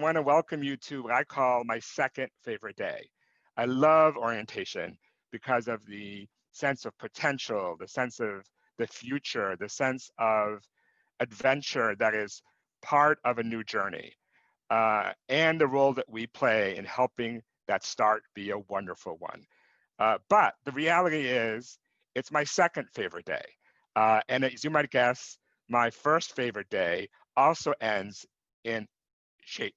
want to welcome you to what I call my second favorite day. I love orientation because of the sense of potential, the sense of the future, the sense of adventure that is part of a new journey, and the role that we play in helping that start be a wonderful one. But the reality is, it's my second favorite day. And as you might guess, my first favorite day also ends in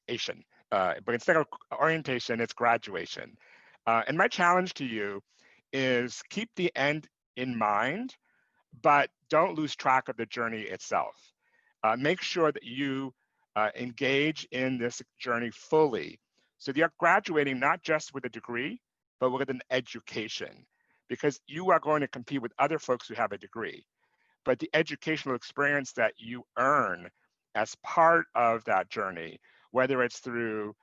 Asian. But instead of orientation, it's graduation. And my challenge to you is keep the end in mind, but don't lose track of the journey itself. Make sure that you engage in this journey fully so that you're graduating not just with a degree, but with an education, because you are going to compete with other folks who have a degree. But the educational experience that you earn as part of that journey, whether it's through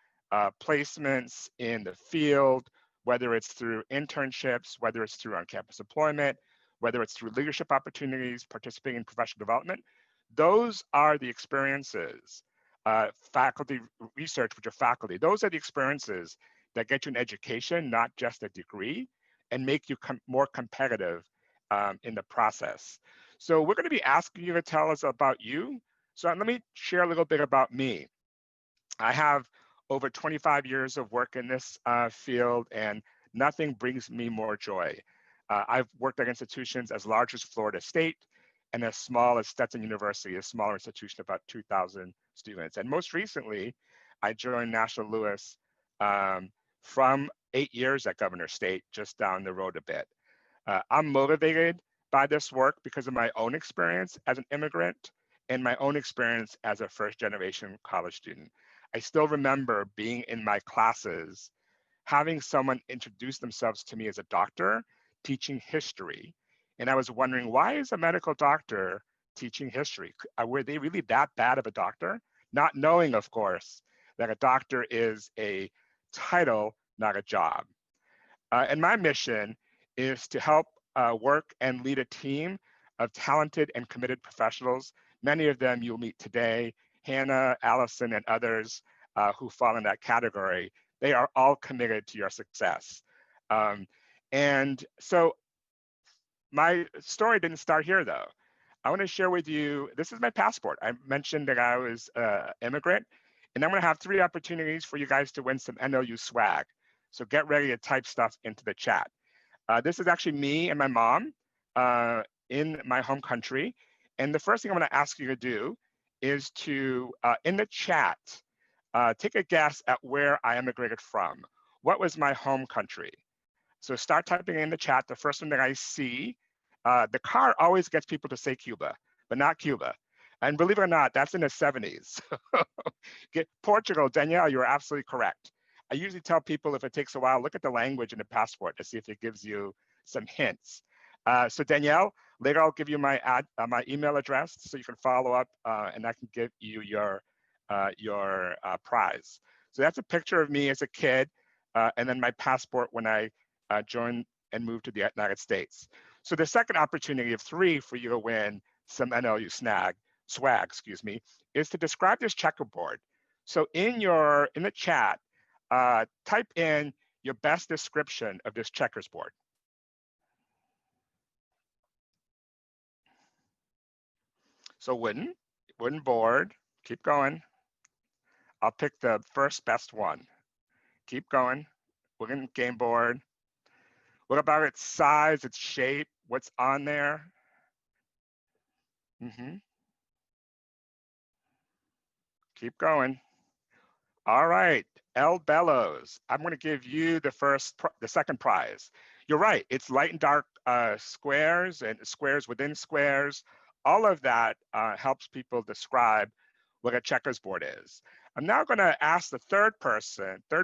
placements in the field, whether it's through internships, whether it's through on-campus employment, whether it's through leadership opportunities, participating in professional development, those are the experiences. Faculty research with your faculty, those are the experiences that get you an education, not just a degree, and make you more competitive in the process. So we're going to be asking you to tell us about you. So let me share a little bit about me. I have over 25 years of work in this field, and nothing brings me more joy. I've worked at institutions as large as Florida State and as small as Stetson University, a smaller institution, about 2,000 students. And most recently, I joined National Louis from 8 years at Governor State, just down the road a bit. I'm motivated by this work because of my own experience as an immigrant and my own experience as a first-generation college student. I still remember being in my classes, having someone introduce themselves to me as a doctor, teaching history. And I was wondering, why is a medical doctor teaching history? Were they really that bad of a doctor? Not knowing, of course, that a doctor is a title, not a job. And my mission is to help work and lead a team of talented and committed professionals. Many of them you'll meet today, Hannah, Allison, and others who fall in that category. They are all committed to your success. And so my story didn't start here, though. I want to share with you, this is my passport. I mentioned that I was an immigrant, and I'm going to have 3 opportunities for you guys to win some NLU swag. So get ready to type stuff into the chat. This is actually me and my mom in my home country. And the first thing I'm going to ask you to do is to, in the chat, take a guess at where I immigrated from. What was my home country? So start typing in the chat. The first one that I see, the car always gets people to say Cuba, but not Cuba. And believe it or not, that's in the 70s. Portugal, Danielle, you're absolutely correct. I usually tell people if it takes a while, look at the language in the passport to see if it gives you some hints. So Danielle, later I'll give you my email address so you can follow up and I can give you your prize. So that's a picture of me as a kid and then my passport when I joined and moved to the United States. So the second opportunity of 3 for you to win some NLU swag, is to describe this checkerboard. So in the chat, type in your best description of this checkers board. So wooden board, keep going. I'll pick the first best one. Keep going. Wooden game board. What about its size, its shape, what's on there? Keep going. All right, El Bellows. I'm going to give you the second prize. You're right. It's light and dark squares and squares within squares. All of that helps people describe what a checkers board is. I'm now going to ask the third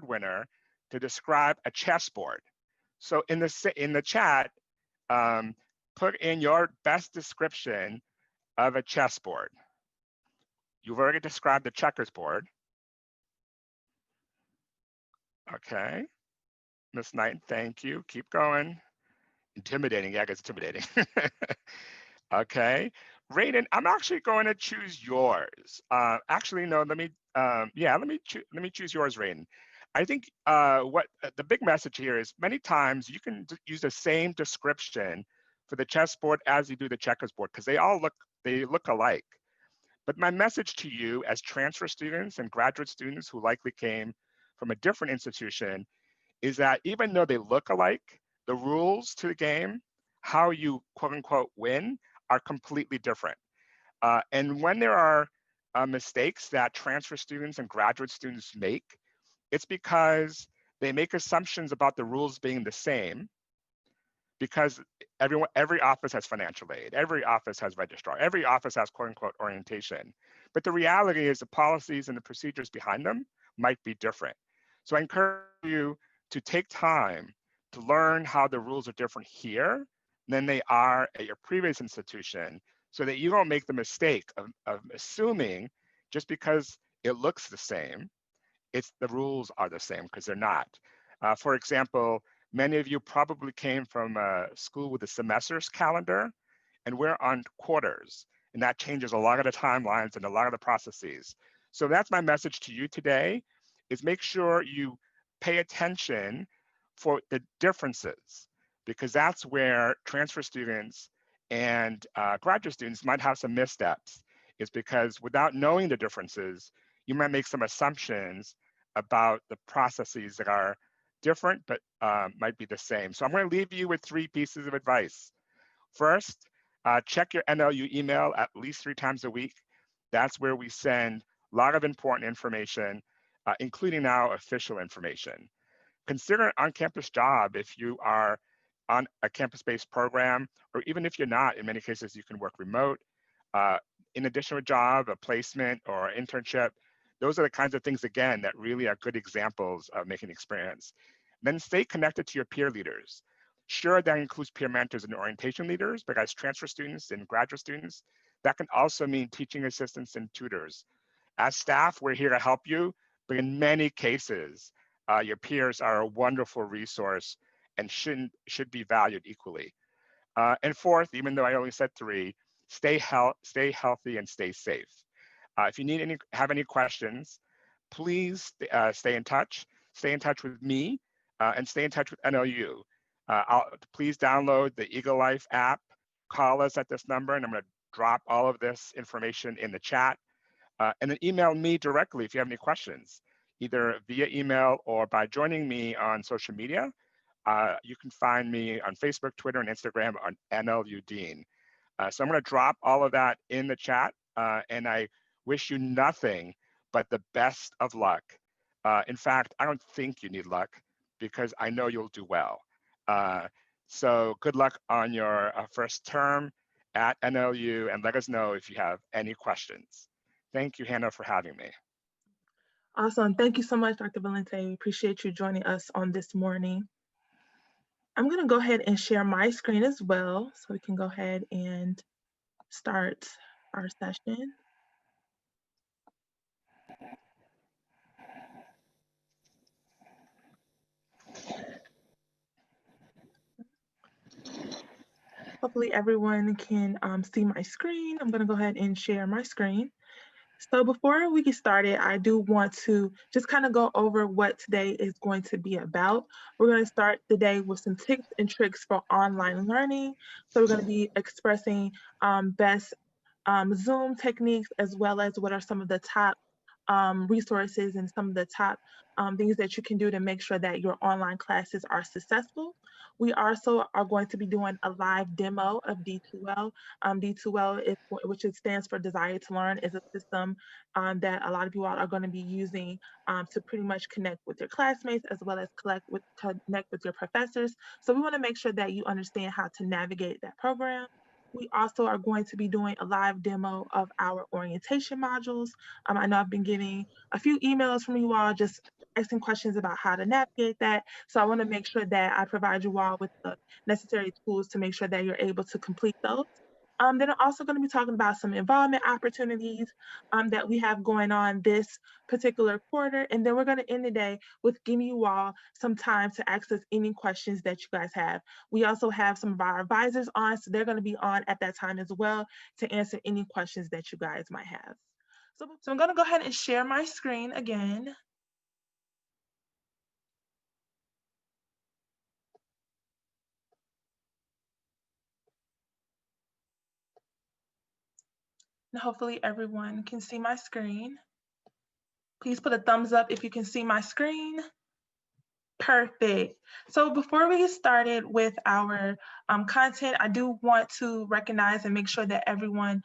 winner, to describe a chessboard. So in the chat, put in your best description of a chessboard. You've already described the checkers board. Okay, Miss Knight, thank you. Keep going. Intimidating, yeah, it's intimidating. Okay, Raiden, I'm actually going to choose yours. Actually, no, let me choose yours, Raiden. I think what the big message here is many times you can use the same description for the chessboard as you do the checkers board because they look alike. But my message to you as transfer students and graduate students who likely came from a different institution is that even though they look alike, the rules to the game, how you quote unquote win, are completely different. And when there are mistakes that transfer students and graduate students make, it's because they make assumptions about the rules being the same because every office has financial aid, every office has registrar, every office has quote unquote orientation. But the reality is the policies and the procedures behind them might be different. So I encourage you to take time to learn how the rules are different here than they are at your previous institution so that you don't make the mistake of assuming just because it looks the same, the rules are the same because they're not. For example, many of you probably came from a school with a semesters calendar, and we're on quarters, and that changes a lot of the timelines and a lot of the processes. So that's my message to you today, is make sure you pay attention for the differences, because that's where transfer students and graduate students might have some missteps, is because without knowing the differences, you might make some assumptions about the processes that are different, but might be the same. So I'm going to leave you with 3 pieces of advice. First, check your NLU email at least 3 times a week. That's where we send a lot of important information, including now official information. Consider an on-campus job if you are on a campus-based program, or even if you're not, in many cases, you can work remote. In addition to a job, a placement, or an internship, those are the kinds of things, again, that really are good examples of making experience. Then stay connected to your peer leaders. Sure, that includes peer mentors and orientation leaders, but as transfer students and graduate students, that can also mean teaching assistants and tutors. As staff, we're here to help you, but in many cases, your peers are a wonderful resource and should be valued equally. And fourth, even though I only said 3, stay healthy and stay safe. If you have any questions, please stay in touch. Stay in touch with me and stay in touch with NLU. Please download the Eagle Life app, call us at this number, and I'm going to drop all of this information in the chat. And then email me directly if you have any questions, either via email or by joining me on social media. You can find me on Facebook, Twitter, and Instagram on NLU Dean. So I'm going to drop all of that in the chat, and I wish you nothing but the best of luck. In fact, I don't think you need luck because I know you'll do well. So good luck on your first term at NLU, and let us know if you have any questions. Thank you, Hannah, for having me. Awesome. Thank you so much, Dr. Valente. We appreciate you joining us on this morning. I'm going to go ahead and share my screen as well, so we can go ahead and start our session. Hopefully everyone can see my screen. I'm going to go ahead and share my screen. So before we get started, I do want to just kind of go over what today is going to be about. We're going to start the day with some tips and tricks for online learning. So we're going to be expressing best Zoom techniques, as well as what are some of the top resources and some of the top things that you can do to make sure that your online classes are successful. We also are going to be doing a live demo of D2L. D2L, which stands for Desire to Learn, is a system that a lot of you all are going to be using to pretty much connect with your classmates, as well as connect with your professors. So we want to make sure that you understand how to navigate that program. We also are going to be doing a live demo of our orientation modules. I know I've been getting a few emails from you all just asking questions about how to navigate that. So I want to make sure that I provide you all with the necessary tools to make sure that you're able to complete those. Then I'm also going to be talking about some involvement opportunities that we have going on this particular quarter. And then we're going to end the day with giving you all some time to access any questions that you guys have. We also have some of our advisors on, so they're going to be on at that time as well to answer any questions that you guys might have. So I'm going to go ahead and share my screen again. And hopefully everyone can see my screen. Please put a thumbs up if you can see my screen. Perfect. So before we get started with our content, I do want to recognize and make sure that everyone,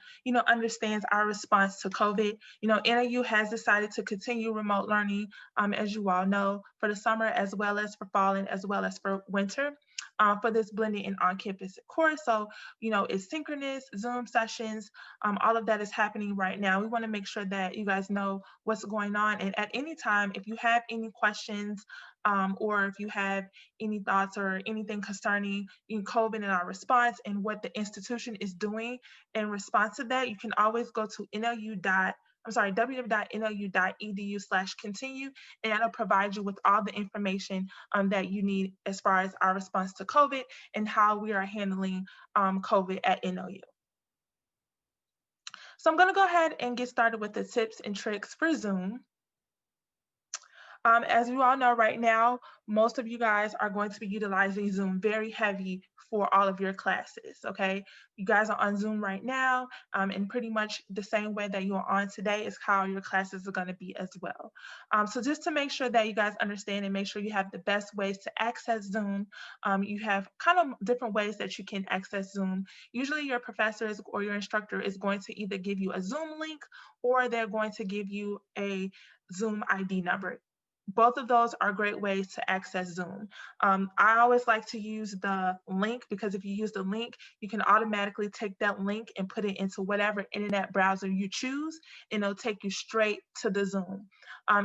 understands our response to COVID. NAU has decided to continue remote learning, as you all know, for the summer as well as for fall and as well as for winter. For this blended and on-campus course. So, it's synchronous, Zoom sessions, all of that is happening right now. We want to make sure that you guys know what's going on. And at any time, if you have any questions, or if you have any thoughts or anything concerning COVID and our response and what the institution is doing in response to that, you can always go to www.nou.edu/continue, and that'll provide you with all the information that you need as far as our response to COVID and how we are handling COVID at NOU. So I'm going to go ahead and get started with the tips and tricks for Zoom. As you all know right now, most of you guys are going to be utilizing Zoom very heavy for all of your classes, okay? You guys are on Zoom right now, and pretty much the same way that you are on today is how your classes are gonna be as well. So just to make sure that you guys understand and make sure you have the best ways to access Zoom, you have kind of different ways that you can access Zoom. Usually your professor or your instructor is going to either give you a Zoom link or they're going to give you a Zoom ID number. Both of those are great ways to access Zoom. I always like to use the link because if you use the link, you can automatically take that link and put it into whatever internet browser you choose, and it'll take you straight to the Zoom.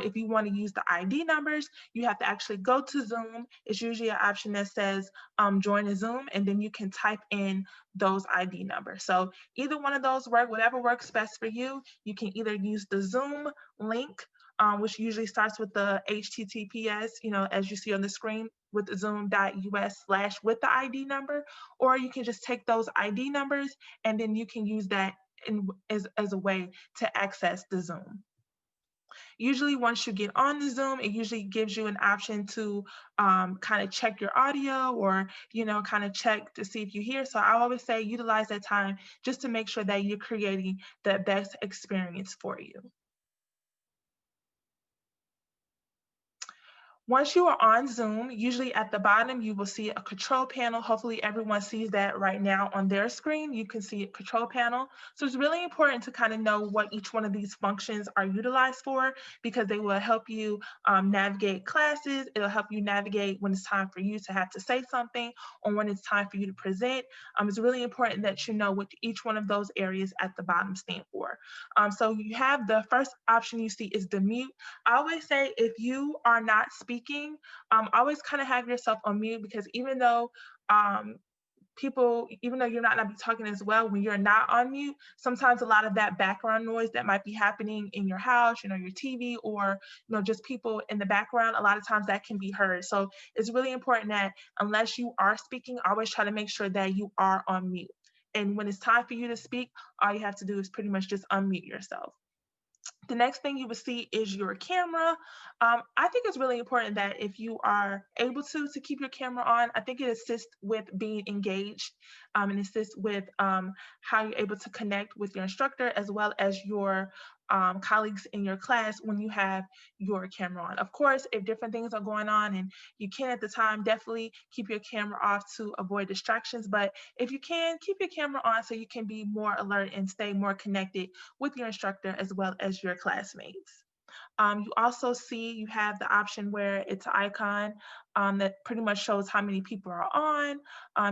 If you want to use the ID numbers, you have to actually go to Zoom. It's usually an option that says join a Zoom, and then you can type in those ID numbers. So either one of those work, whatever works best for you. You can either use the Zoom link, which usually starts with the HTTPS, as you see on the screen with zoom.us/ with the ID number, or you can just take those ID numbers and then you can use that as a way to access the Zoom. Usually once you get on the Zoom, it usually gives you an option to kind of check your audio or, kind of check to see if you hear. So I always say utilize that time just to make sure that you're creating the best experience for you. Once you are on Zoom, usually at the bottom, you will see a control panel. Hopefully everyone sees that right now on their screen. You can see a control panel. So it's really important to kind of know what each one of these functions are utilized for because they will help you navigate classes. It'll help you navigate when it's time for you to have to say something or when it's time for you to present. It's really important that you know what each one of those areas at the bottom stand for. So you have the first option you see is the mute. I always say if you are not speaking, always kind of have yourself on mute because even though even though you're not be talking as well, when you're not on mute, sometimes a lot of that background noise that might be happening in your house, your TV, or just people in the background, a lot of times that can be heard. So it's really important that unless you are speaking, always try to make sure that you are on mute. And when it's time for you to speak, all you have to do is pretty much just unmute yourself. The next thing you will see is your camera. I think it's really important that if you are able to keep your camera on, I think it assists with being engaged and assists with how you're able to connect with your instructor as well as your colleagues in your class when you have your camera on. Of course, if different things are going on and you can at the time, definitely keep your camera off to avoid distractions. But if you can, keep your camera on so you can be more alert and stay more connected with your instructor as well as your classmates. You also see you have the option where it's an icon that pretty much shows how many people are on.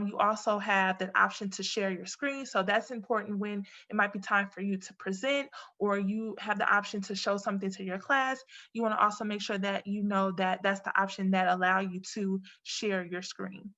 You also have that option to share your screen. So that's important when it might be time for you to present or you have the option to show something to your class. You want to also make sure that you know that that's the option that allow you to share your screen.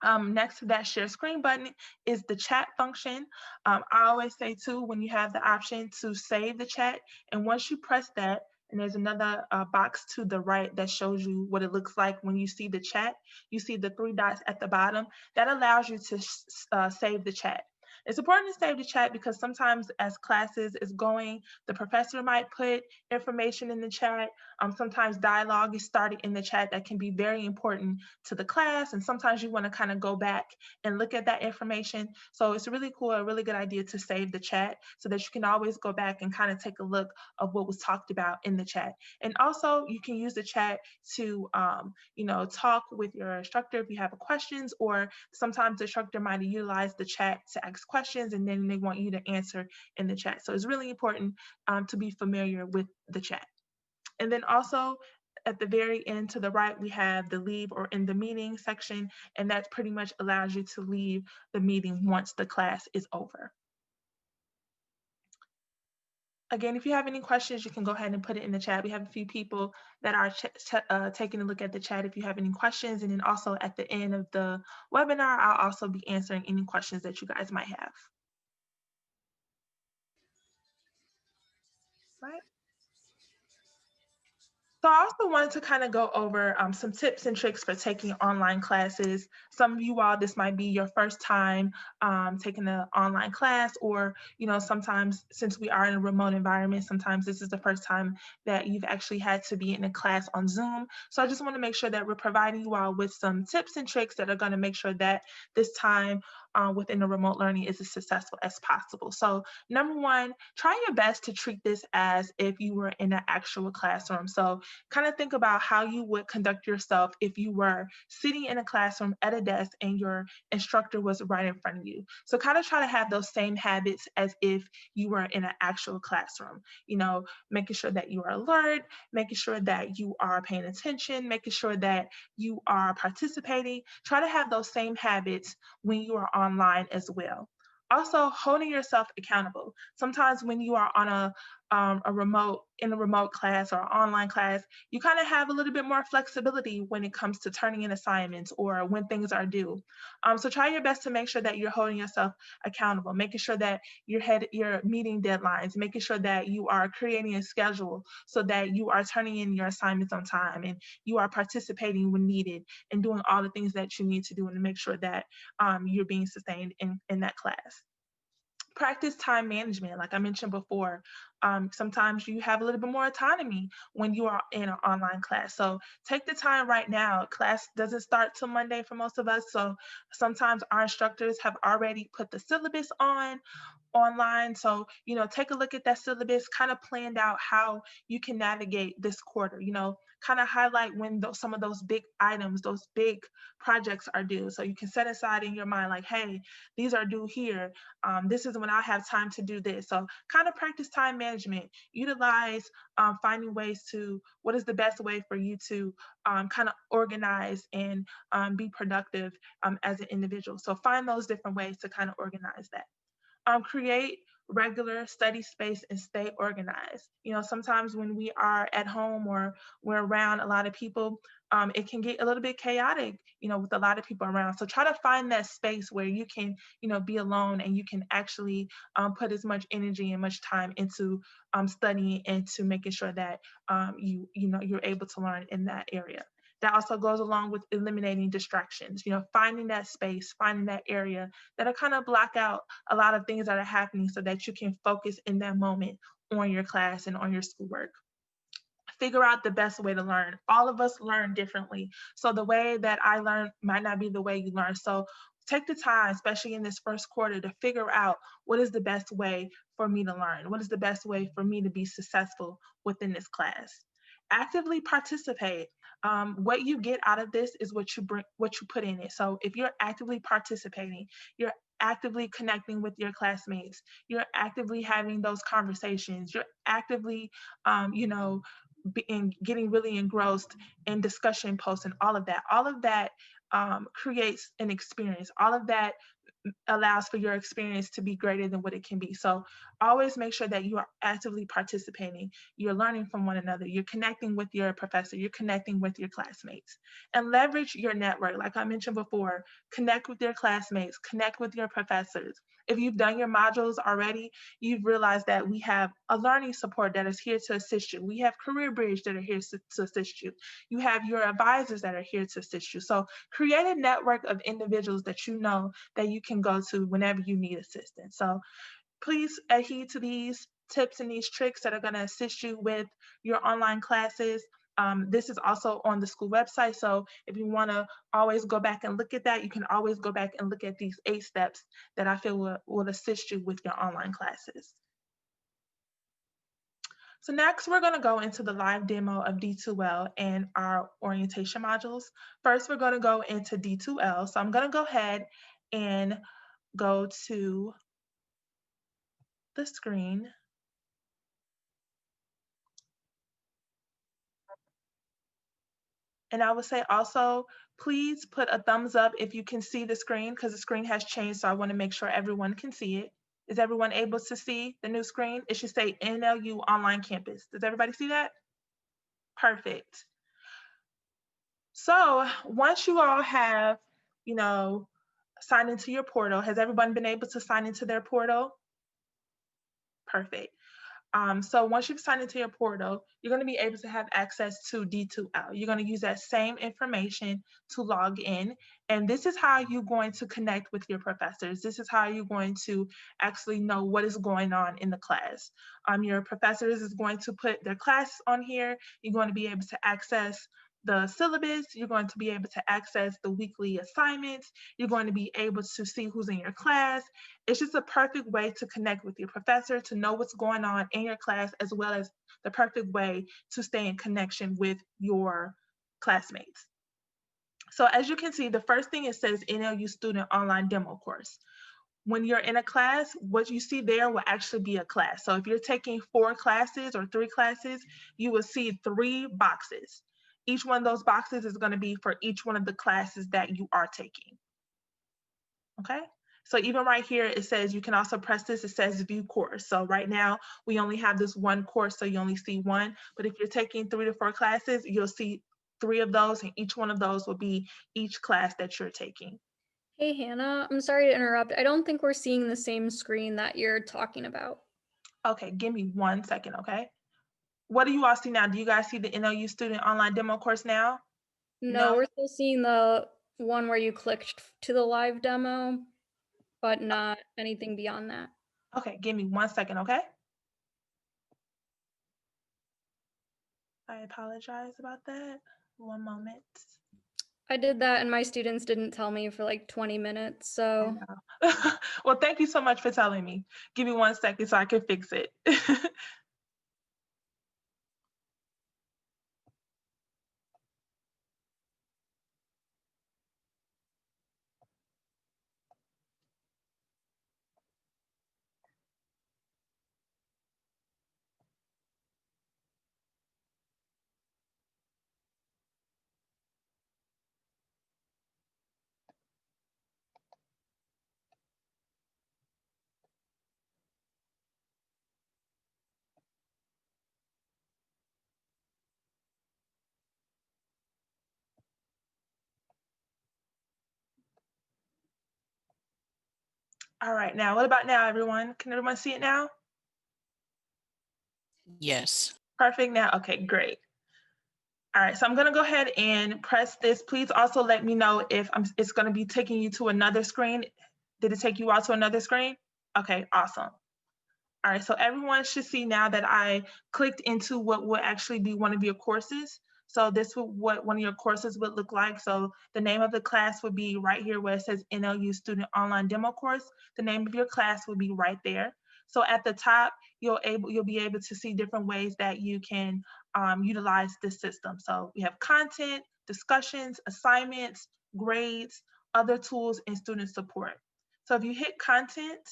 Next to that share screen button is the chat function. I always say too, when you have the option to save the chat, and once you press that, and there's another box to the right that shows you what it looks like when you see the chat. You see the three dots at the bottom. That allows you to save the chat. It's important to save the chat because sometimes as classes is going, the professor might put information in the chat. Sometimes dialogue is started in the chat that can be very important to the class. And sometimes you want to kind of go back and look at that information. So it's really cool, a really good idea to save the chat so that you can always go back and kind of take a look of what was talked about in the chat. And also you can use the chat to, talk with your instructor if you have questions, or sometimes the instructor might utilize the chat to ask questions and then they want you to answer in the chat. So it's really important to be familiar with the chat. And then also at the very end to the right, we have the leave or end the meeting section, and that pretty much allows you to leave the meeting once the class is over. Again, if you have any questions, you can go ahead and put it in the chat. We have a few people that are taking a look at the chat if you have any questions. And then also at the end of the webinar, I'll also be answering any questions that you guys might have. Right. So I also wanted to kind of go over some tips and tricks for taking online classes. Some of you all, this might be your first time taking an online class, or, sometimes since we are in a remote environment, sometimes this is the first time that you've actually had to be in a class on Zoom. So I just want to make sure that we're providing you all with some tips and tricks that are going to make sure that this time within the remote learning is as successful as possible. So number one, try your best to treat this as if you were in an actual classroom. So kind of think about how you would conduct yourself if you were sitting in a classroom at a desk and your instructor was right in front of you. So kind of try to have those same habits as if you were in an actual classroom, making sure that you are alert, making sure that you are paying attention, making sure that you are participating. Try to have those same habits when you are online as well. Also, holding yourself accountable. Sometimes when you are on a remote class or online class, you kind of have a little bit more flexibility when it comes to turning in assignments or when things are due. So try your best to make sure that you're holding yourself accountable, making sure that you're meeting deadlines, making sure that you are creating a schedule so that you are turning in your assignments on time and you are participating when needed and doing all the things that you need to do and to make sure that you're being sustained in that class. Practice time management. Like I mentioned before, sometimes you have a little bit more autonomy when you are in an online class. So take the time right now. Class doesn't start till Monday for most of us. So sometimes our instructors have already put the syllabus online. So, take a look at that syllabus, kind of planned out how you can navigate this quarter, kind of highlight when some of those big items, those big projects are due. So you can set aside in your mind, like, hey, these are due here. This is when I have time to do this. So kind of practice time management, utilize finding ways to, what is the best way for you to kind of organize and be productive as an individual. So find those different ways to kind of organize that. Create regular study space and stay organized. Sometimes when we are at home or we're around a lot of people, it can get a little bit chaotic, with a lot of people around. So try to find that space where you can, be alone and you can actually put as much energy and much time into studying and to making sure that you're able to learn in that area. That also goes along with eliminating distractions, finding that space, finding that area that'll kind of block out a lot of things that are happening so that you can focus in that moment on your class and on your schoolwork. Figure out the best way to learn. All of us learn differently. So the way that I learn might not be the way you learn. So take the time, especially in this first quarter, to figure out what is the best way for me to learn? What is the best way for me to be successful within this class? Actively participate. What you get out of this is what you put in it. So if you're actively participating, you're actively connecting with your classmates, you're actively having those conversations, you're actively, getting really engrossed in discussion posts and all of that. All of that creates an experience. All of that allows for your experience to be greater than what it can be. So always make sure that you are actively participating. You're learning from one another. You're connecting with your professor. You're connecting with your classmates. And leverage your network. Like I mentioned before, connect with your classmates, connect with your professors. If you've done your modules already, you've realized that we have a learning support that is here to assist you. We have Career Bridge that are here to assist you. You have your advisors that are here to assist you. So create a network of individuals that you know that you can go to whenever you need assistance. So please adhere to these tips and these tricks that are going to assist you with your online classes. This is also on the school website. So if you want to always go back and look at that, you can always go back and look at these 8 steps that I feel will assist you with your online classes. So next, we're going to go into the live demo of D2L and our orientation modules. First, we're going to go into D2L. So I'm going to go ahead and go to the screen. And I would say also, please put a thumbs up if you can see the screen, because the screen has changed, so I want to make sure everyone can see it. Is everyone able to see the new screen? It should say NLU Online Campus. Does everybody see that? Perfect. So once you all have, signed into your portal, has everyone been able to sign into their portal? Perfect. So once you've signed into your portal, you're going to be able to have access to D2L. You're going to use that same information to log in. And this is how you're going to connect with your professors. This is how you're going to actually know what is going on in the class. Your professors is going to put their class on here. You're going to be able to access the syllabus. You're going to be able to access the weekly assignments. You're going to be able to see who's in your class. It's just a perfect way to connect with your professor, to know what's going on in your class, as well as the perfect way to stay in connection with your classmates. So as you can see, the first thing it says NLU Student Online Demo Course. When you're in a class, what you see there will actually be a class. So if you're taking 4 classes or 3 classes, you will see 3 boxes. Each one of those boxes is going to be for each one of the classes that you are taking. Okay? So even right here, it says you can also press this, it says view course. So right now, we only have this one course, so you only see one. But if you're taking 3 to 4 classes, you'll see 3 of those, and each one of those will be each class that you're taking. Hey, Hannah, I'm sorry to interrupt. I don't think we're seeing the same screen that you're talking about. Okay, give me 1 second, okay? What do you all see now? Do you guys see the NLU Student Online Demo Course now? No, we're still seeing the one where you clicked to the live demo, but not anything beyond that. Okay, give me 1 second, okay? I apologize about that. 1 moment. I did that and my students didn't tell me for like 20 minutes, so. Well, thank you so much for telling me. Give me 1 second so I can fix it. All right, now, what about now, everyone? Can everyone see it now? Yes. Perfect now, okay, great. All right, so I'm gonna go ahead and press this. Please also let me know if it's gonna be taking you to another screen. Did it take you out to another screen? Okay, awesome. All right, so everyone should see now that I clicked into what would actually be one of your courses. So this would what one of your courses would look like. So the name of the class would be right here where it says NLU Student Online Demo Course. The name of your class would be right there. So at the top, you'll be able to see different ways that you can utilize this system. So we have content, discussions, assignments, grades, other tools, and student support. So if you hit content,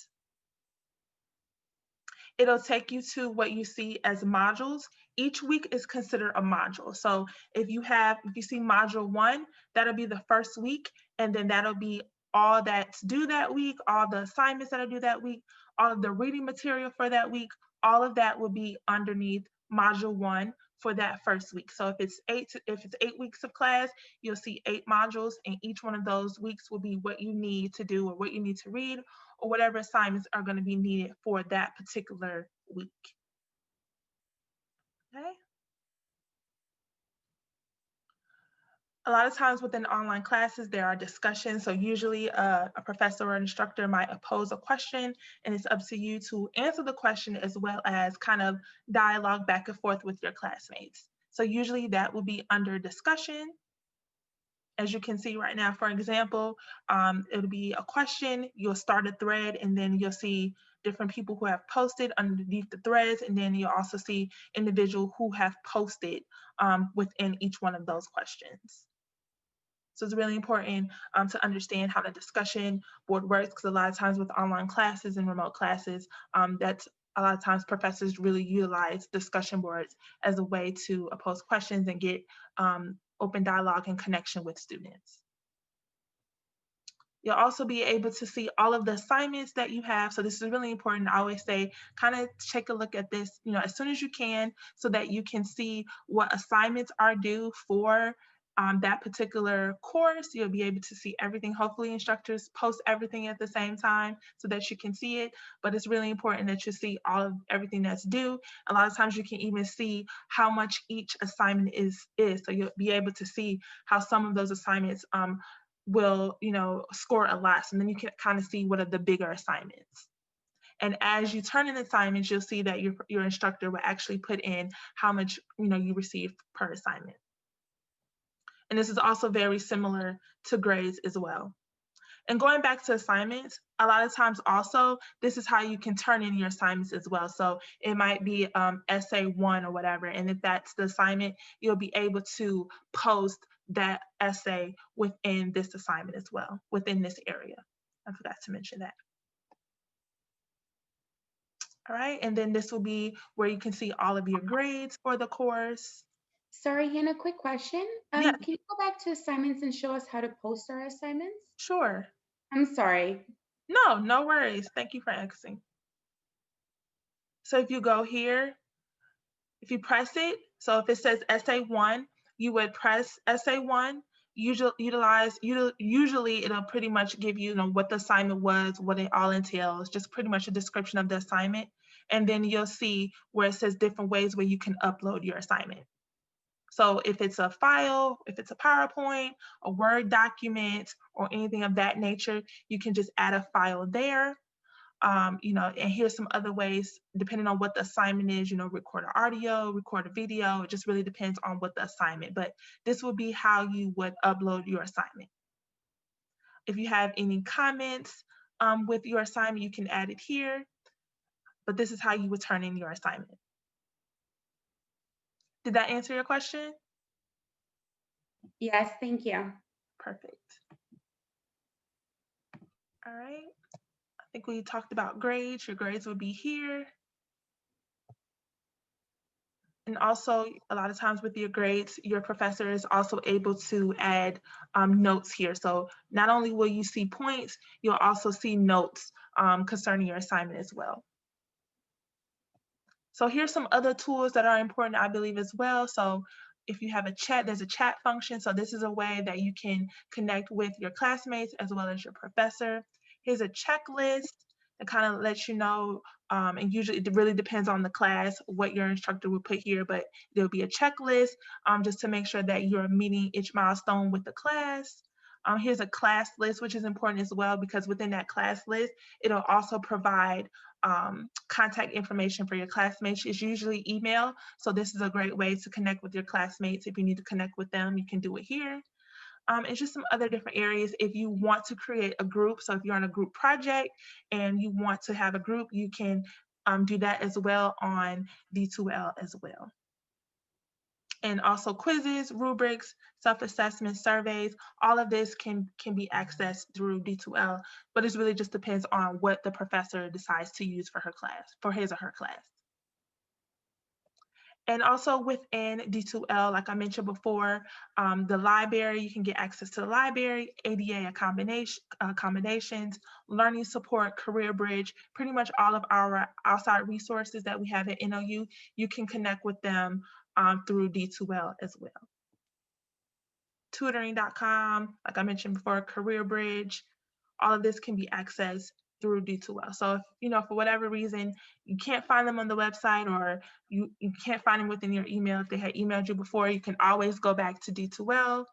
it'll take you to what you see as modules. Each week is considered a module. So if you see module 1, that'll be the first week, and then that'll be all that's due that week, all the assignments that are due that week, all of the reading material for that week, all of that will be underneath module 1 for that first week. So if it's 8 weeks of class, you'll see 8 modules, and each one of those weeks will be what you need to do or what you need to read or whatever assignments are going to be needed for that particular week. Okay. A lot of times within online classes, there are discussions. So usually a professor or instructor might pose a question, and it's up to you to answer the question as well as kind of dialogue back and forth with your classmates. So usually that will be under discussion. As you can see right now, for example, it'll be a question, you'll start a thread, and then you'll see different people who have posted underneath the threads, and then you'll also see individuals who have posted within each one of those questions. So it's really important to understand how the discussion board works, because a lot of times with online classes and remote classes, that's a lot of times professors really utilize discussion boards as a way to pose questions and get open dialogue and connection with students. You'll also be able to see all of the assignments that you have. So this is really important. I always say, kind of take a look at this, as soon as you can, so that you can see what assignments are due for that particular course. You'll be able to see everything. Hopefully instructors post everything at the same time so that you can see it, but it's really important that you see all of everything that's due. A lot of times you can even see how much each assignment is. So you'll be able to see how some of those assignments will, score a lot. And then you can kind of see what are the bigger assignments. And as you turn in assignments, you'll see that your instructor will actually put in how much, you received per assignment. And this is also very similar to grades as well. And going back to assignments, a lot of times also, this is how you can turn in your assignments as well. So it might be essay 1 or whatever. And if that's the assignment, you'll be able to post that essay within this assignment as well, within this area. I forgot to mention that. All right, and then this will be where you can see all of your grades for the course. Sorry, Hannah, quick question. Yeah. Can you go back to assignments and show us how to post our assignments? Sure. I'm sorry. No worries. Thank you for asking. So if you go here, if you press it, so if it says essay 1, you would press essay 1. Usually it'll pretty much give you, what the assignment was, what it all entails, just pretty much a description of the assignment. And then you'll see where it says different ways where you can upload your assignment. So if it's a file, if it's a PowerPoint, a Word document, or anything of that nature, you can just add a file there. And here's some other ways, depending on what the assignment is, record an audio, record a video. It just really depends on what the assignment, but this would be how you would upload your assignment. If you have any comments with your assignment, you can add it here, but this is how you would turn in your assignment. Did that answer your question? Yes, thank you. Perfect. All right. I think we talked about grades. Your grades would be here. And also, a lot of times with your grades, your professor is also able to add notes here. So not only will you see points, you'll also see notes concerning your assignment as well. So here's some other tools that are important, I believe, as well. So if you have a chat, there's a chat function. So this is a way that you can connect with your classmates as well as your professor. Here's a checklist that kind of lets you know, and usually it really depends on the class, what your instructor will put here, but there'll be a checklist just to make sure that you're meeting each milestone with the class. Here's a class list, which is important as well, because within that class list, it'll also provide contact information for your classmates. It's usually email. So this is a great way to connect with your classmates. If you need to connect with them, you can do it here. And just some other different areas. If you want to create a group, so if you're on a group project and you want to have a group, you can do that as well on D2L as well. And also quizzes, rubrics, self-assessment, surveys, all of this can be accessed through D2L, but it really just depends on what the professor decides to use for her class, for his or her class. And also within D2L, like I mentioned before, the library, you can get access to the library, ADA accommodations, learning support, career bridge, pretty much all of our outside resources that we have at NOU, you can connect with them through D2L as well. Tutoring.com, like I mentioned before, career bridge, all of this can be accessed through D2L. So if, for whatever reason, you can't find them on the website or you can't find them within your email, if they had emailed you before, you can always go back to D2L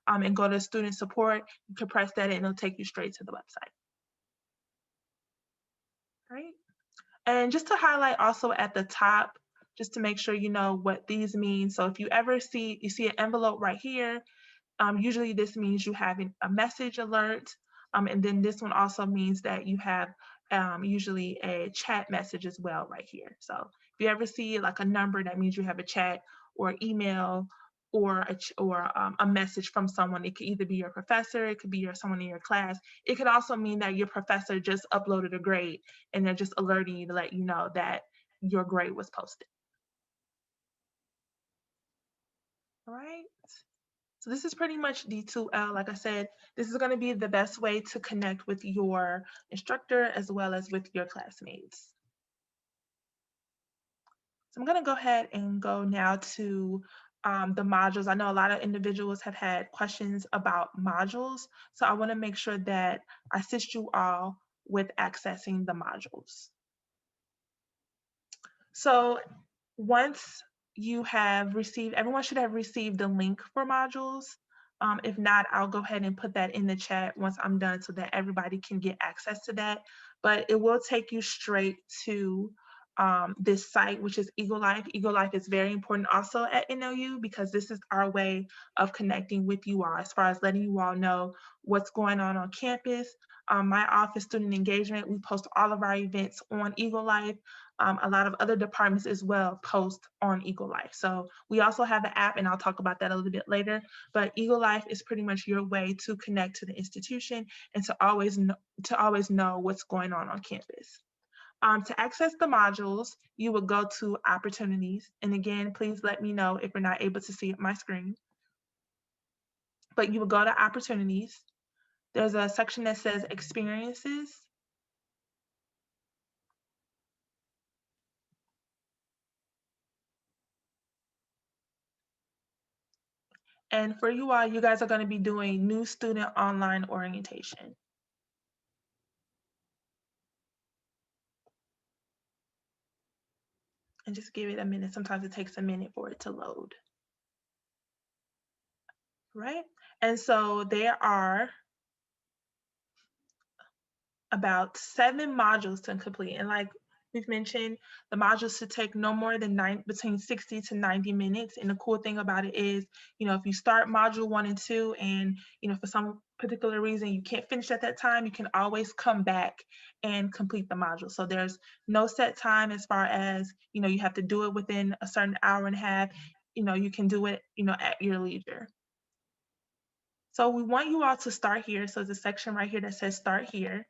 and go to student support. You can press that and it'll take you straight to the website. Right? And just to highlight also at the top, just to make sure you know what these mean. So if you ever see an envelope right here, usually this means you have a message alert. And then this one also means that you have usually a chat message as well right here. So if you ever see like a number, that means you have a chat or email or a message from someone. It could either be your professor, it could be someone in your class. It could also mean that your professor just uploaded a grade and they're just alerting you to let you know that your grade was posted. All right. So this is pretty much D2L. Like I said, this is going to be the best way to connect with your instructor as well as with your classmates. So I'm going to go ahead and go now to the modules. I know a lot of individuals have had questions about modules, so I want to make sure that I assist you all with accessing the modules. So once you have received, everyone should have received the link for modules. If not, I'll go ahead and put that in the chat once I'm done so that everybody can get access to that. But it will take you straight to this site, which is Eagle Life. Eagle Life is very important also at NOU because this is our way of connecting with you all as far as letting you all know what's going on campus. My office, student engagement, we post all of our events on Eagle Life. A lot of other departments as well post on Eagle Life. So we also have an app, and I'll talk about that a little bit later, but Eagle Life is pretty much your way to connect to the institution and to always know what's going on campus. To access the modules, you will go to opportunities. And again, please let me know if you're not able to see my screen. But you will go to opportunities. There's a section that says experiences. And for you all, you guys are going to be doing new student online orientation. And just give it a minute. Sometimes it takes a minute for it to load. Right? And so there are about 7 modules to complete. And like we've mentioned, the modules should take no more than between 60 to 90 minutes. And the cool thing about it is, if you start module 1 and 2 and, for some particular reason you can't finish at that time, you can always come back and complete the module. So there's no set time as far as, you have to do it within a certain hour and a half. You can do it, at your leisure. So we want you all to start here. So there's a section right here that says start here.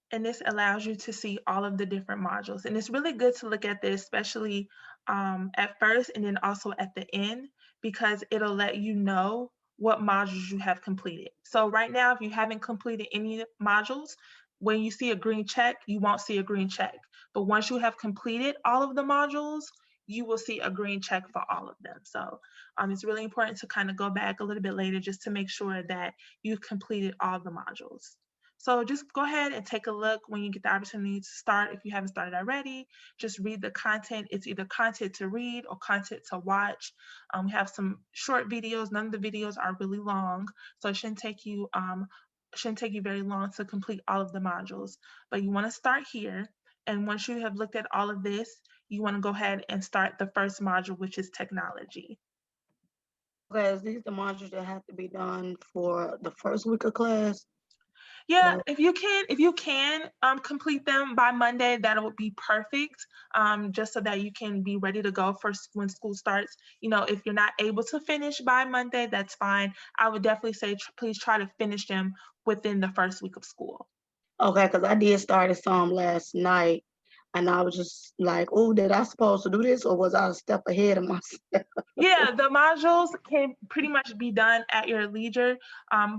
And this allows you to see all of the different modules. And it's really good to look at this, especially at first and then also at the end, because it'll let you know what modules you have completed. So right now, if you haven't completed any modules, when you see a green check, you won't see a green check. But once you have completed all of the modules, you will see a green check for all of them. So it's really important to kind of go back a little bit later just to make sure that you've completed all the modules. So just go ahead and take a look when you get the opportunity to start. If you haven't started already, just read the content. It's either content to read or content to watch. We have some short videos. None of the videos are really long, so it shouldn't take you very long to complete all of the modules. But you want to start here, and once you have looked at all of this, you want to go ahead and start the first module, which is technology. Okay, is these the modules that have to be done for the first week of class? Yeah, if you can complete them by Monday, that would be perfect. Just so that you can be ready to go for when school starts. You know, if you're not able to finish by Monday, that's fine. I would definitely say please try to finish them within the first week of school. Okay, because I did start some last night, and I was just like, "Oh, did I supposed to do this, or was I a step ahead of myself?" Yeah, the modules can pretty much be done at your leisure.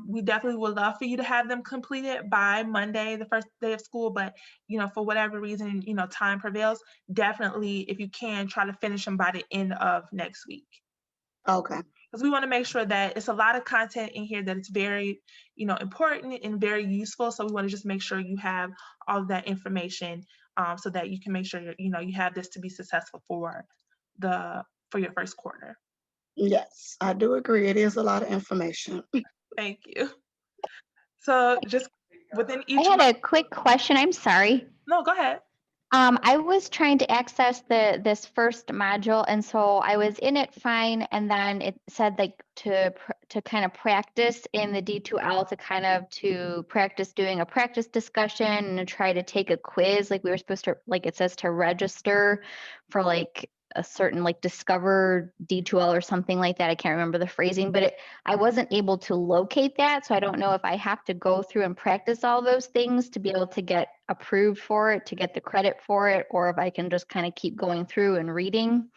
We definitely would love for you to have them completed by Monday, the first day of school, but you know, for whatever reason, you know, time prevails. Definitely, if you can, try to finish them by the end of next week. Okay. Because we want to make sure that it's a lot of content in here that it's very, you know, important and very useful. So we want to just make sure you have all of that information so that you can make sure you know you have this to be successful for your first quarter. Yes, I do agree. It is a lot of information. Thank you. So just within I each had one, a quick question. I'm sorry. no, go ahead. I was trying to access this first module, and so I was in it fine, and then it said like to kind of practice in the D2L to practice doing a practice discussion and to try to take a quiz. Like we were supposed to, like it says to register for like a certain like discover D2L or something like that. I can't remember the phrasing, but I wasn't able to locate that. So I don't know if I have to go through and practice all those things to be able to get approved for it, to get the credit for it, or if I can just kind of keep going through and reading.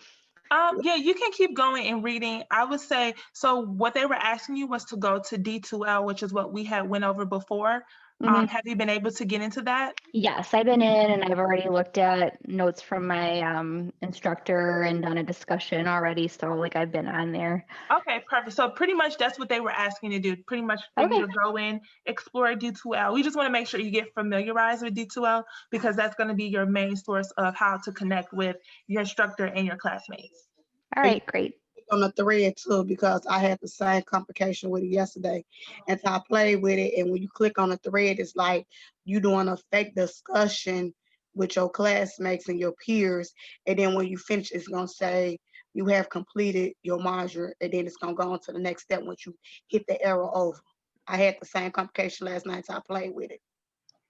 Yeah, you can keep going and reading. I would say, so what they were asking you was to go to D2L, which is what we had went over before. Mhm. Have you been able to get into that? Yes, I've been in and I've already looked at notes from my instructor and done a discussion already. So like I've been on there. Okay, perfect. So pretty much that's what they were asking you to do. Pretty much for you to go in, explore D2L. We just want to make sure you get familiarized with D2L because that's going to be your main source of how to connect with your instructor and your classmates. All right, great. On the thread too, because I had the same complication with it yesterday, and so I played with it. And when you click on the thread, it's like you doing a fake discussion with your classmates and your peers, and then when you finish, it's gonna say you have completed your module, and then it's gonna go on to the next step once you hit the arrow over. I had the same complication last night, so I played with it.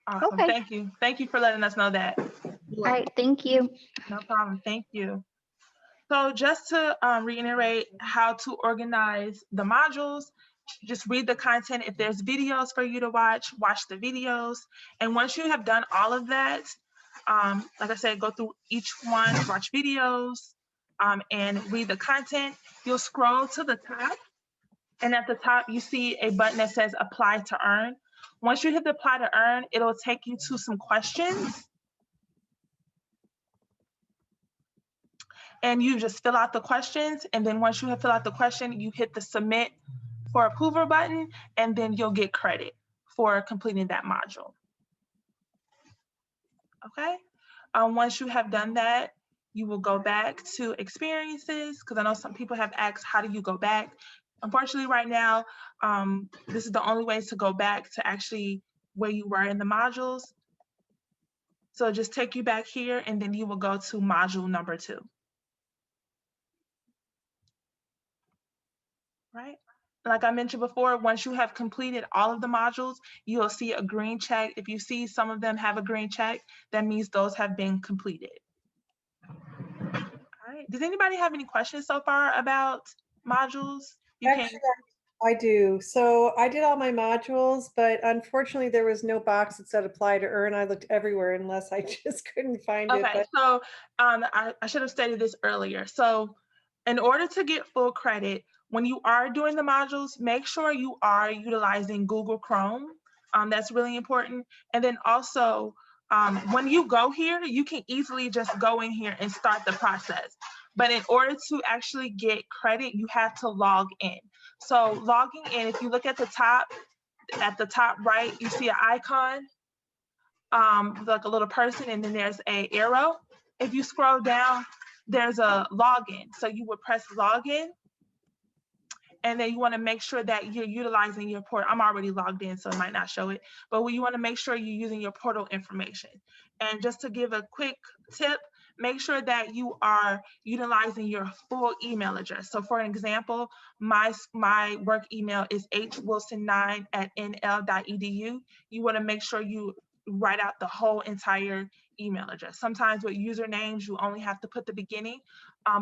Awesome. Okay. Thank you. Thank you for letting us know that. All right, thank you. No problem. Thank you. So just to reiterate how to organize the modules, just read the content. If there's videos for you to watch, watch the videos. And once you have done all of that, like I said, go through each one, watch videos, and read the content. You'll scroll to the top. And at the top, you see a button that says apply to earn. Once you hit the apply to earn, it'll take you to some questions. And you just fill out the questions. And then once you have filled out the question, you hit the submit for approval button, and then you'll get credit for completing that module. Okay. Once you have done that, you will go back to experiences, because I know some people have asked, how do you go back? Unfortunately, right now, this is the only way to go back to actually where you were in the modules. So just take you back here, and then you will go to module number 2. Right? Like I mentioned before, once you have completed all of the modules, you'll see a green check. If you see some of them have a green check, that means those have been completed. All right. Does anybody have any questions so far about modules? Actually, I do. So I did all my modules, but unfortunately there was no box that said apply to earn. I looked everywhere unless I just couldn't find it. Okay, so I should have stated this earlier. So in order to get full credit, when you are doing the modules, make sure you are utilizing Google Chrome. That's really important. And then also, when you go here, you can easily just go in here and start the process. But in order to actually get credit, you have to log in. So logging in, if you look at the top right, you see an icon, like a little person, and then there's an arrow. If you scroll down, there's a login. So you would press login, and then you want to make sure that you're utilizing your portal. I'm already logged in, so it might not show it, but you want to make sure you're using your portal information. And just to give a quick tip, make sure that you are utilizing your full email address. So for an example, my work email is hwilson9@nl.edu. You want to make sure you write out the whole entire email address. Sometimes with usernames, you only have to put the beginning,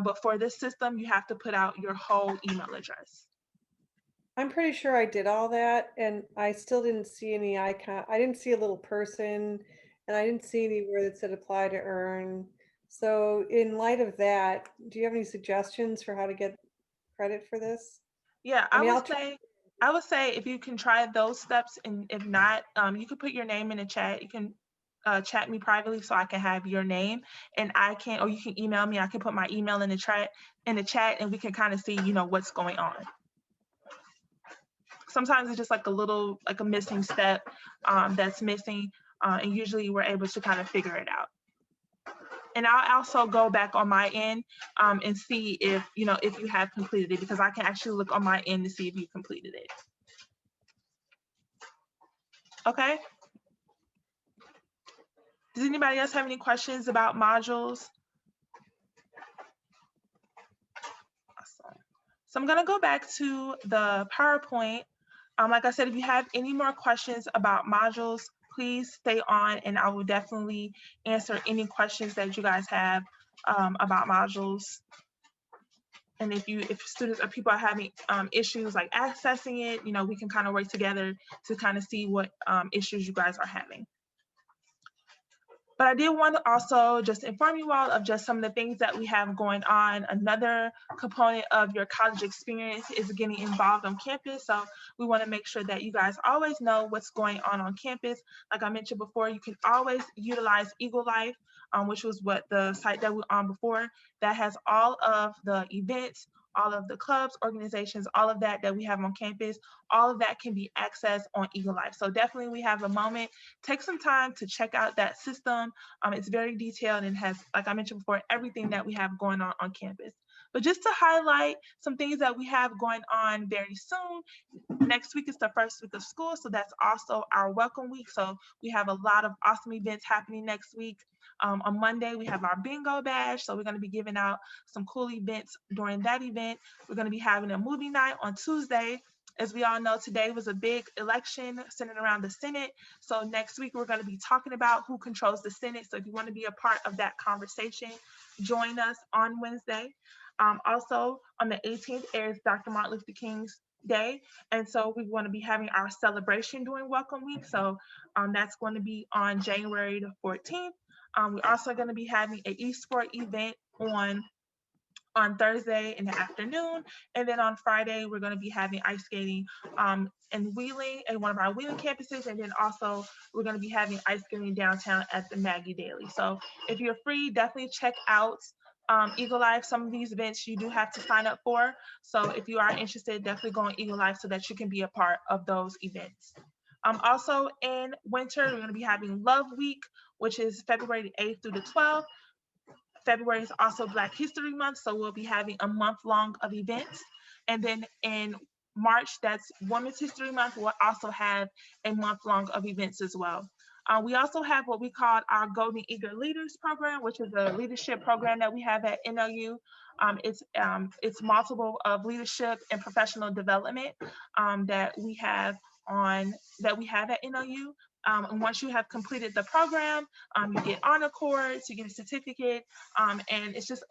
but for this system, you have to put out your whole email address. I'm pretty sure I did all that and I still didn't see any icon. I didn't see a little person and I didn't see anywhere that said apply to earn. So in light of that, do you have any suggestions for how to get credit for this? Yeah, I I mean, would I'll try. say, I would say if you can try those steps, and if not, you can put your name in the chat. You can chat me privately so I can have your name, and I can, or you can email me. I can put my email in the chat, and we can kind of see, what's going on. Sometimes it's just like a missing step that's missing, and usually we're able to kind of figure it out. And I'll also go back on my end and see if you have completed it, because I can actually look on my end to see if you completed it. Okay. Does anybody else have any questions about modules? Awesome. So I'm going to go back to the PowerPoint. Like I said, if you have any more questions about modules, please stay on and I will definitely answer any questions that you guys have about modules. And if students or people are having issues like accessing it, we can kind of work together to kind of see what issues you guys are having. But I did want to also just inform you all of just some of the things that we have going on. Another component of your college experience is getting involved on campus. So we want to make sure that you guys always know what's going on campus. Like I mentioned before, you can always utilize Eagle Life, which was what the site that we were on before, that has all of the events, all of the clubs, organizations, all of that we have on campus. All of that can be accessed on Eagle Life. So definitely we have a moment, take some time to check out that system. It's very detailed and has, like I mentioned before, everything that we have going on campus. But just to highlight some things that we have going on very soon, next week is the first week of school, so that's also our welcome week. So we have a lot of awesome events happening next week. On Monday, we have our bingo bash, so we're going to be giving out some cool events during that event. We're going to be having a movie night on Tuesday. As we all know, today was a big election centered around the Senate. So next week, we're going to be talking about who controls the Senate. So if you want to be a part of that conversation, join us on Wednesday. Also, on the 18th is Dr. Martin Luther King's Day. And so we want to be having our celebration during Welcome Week. So that's going to be on January the 14th. We're also going to be having an eSport event on Thursday in the afternoon. And then on Friday, we're going to be having ice skating in Wheeling, at one of our Wheeling campuses. And then also we're going to be having ice skating downtown at the Maggie Daily. So if you're free, definitely check out Eagle Life. Some of these events you do have to sign up for. So if you are interested, definitely go on Eagle Life so that you can be a part of those events. Also in winter, we're going to be having Love Week, which is February 8th through the 12th. February is also Black History Month, so we'll be having a month long of events. And then in March, that's Women's History Month, we'll also have a month long of events as well. We also have what we call our Golden Eager Leaders Program, which is a leadership program that we have at NLU. It's multiple of leadership and professional development that we have at NLU. And once you have completed the program, you get honor cords, you get a certificate, and it's just